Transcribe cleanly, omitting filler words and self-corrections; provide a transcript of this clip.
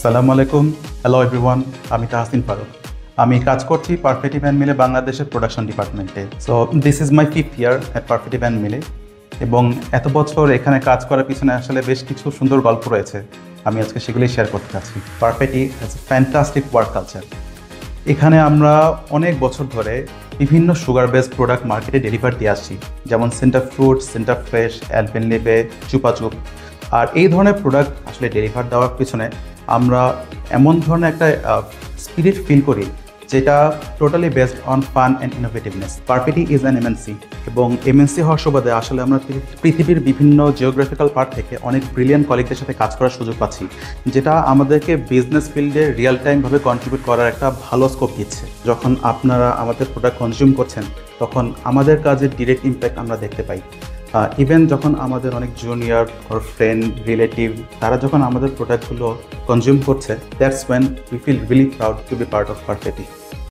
সালামু আলাইকুম, hello everyone. আমি তাহসিন ফারুক। আমি কাজ করছি পারফেক্ট ইভেন্ট মিলে বাংলাদেশের প্রোডাকশন ডিপার্টমেন্টে। So this is my 5th year at perfect event মিলে, এবং এত বছর এখানে কাজ করার পিছনে আসলে বেশ কিছু সুন্দর গল্প রয়েছে। আমি আজকে সেগুলোই শেয়ার করতে চাচ্ছি। Perfetti has a fantastic work culture. এখানে আমরা অনেক বছর ধরে বিভিন্ন সুগার বেসড প্রোডাক্ট মার্কেটে ডেলিভার দিয়ে আসছি, যেমন Centre Fruit, Centre Fresh, Alpenliebe, Chupa Chups. আর এই ধরনের প্রোডাক্ট আসলে ডেলিভার দেওয়ার পিছনে আমরা এমন ধরনের একটা স্পিরিট ফিল করি যেটা totally based on fun and innovativeness. Perfetti is an MNC, এবং এমএনসি হওয়ার সুবাদে আসলে আমরা পৃথিবীর বিভিন্ন জিওগ্রাফিক্যাল পার্ট থেকে অনেক ব্রিলিয়ান্ট কলিগদের সাথে কাজ করার সুযোগ পাচ্ছি, যেটা আমাদেরকে বিজনেস ফিল্ডে রিয়েল টাইমভাবে কন্ট্রিবিউট করার একটা ভালো স্কোপ দিচ্ছে। যখন আপনারা আমাদের প্রোডাক্ট কনজিউম করছেন, তখন আমাদের কাজের ডিরেক্ট ইম্প্যাক্ট আমরা দেখতে পাই। ইভেন যখন আমাদের অনেক জুনিয়র ওর ফ্রেন্ড রিলেটিভ তারা যখন আমাদের প্রোডাক্টগুলো কনজিউম করছে, that's when we feel really proud to be part of perfectly.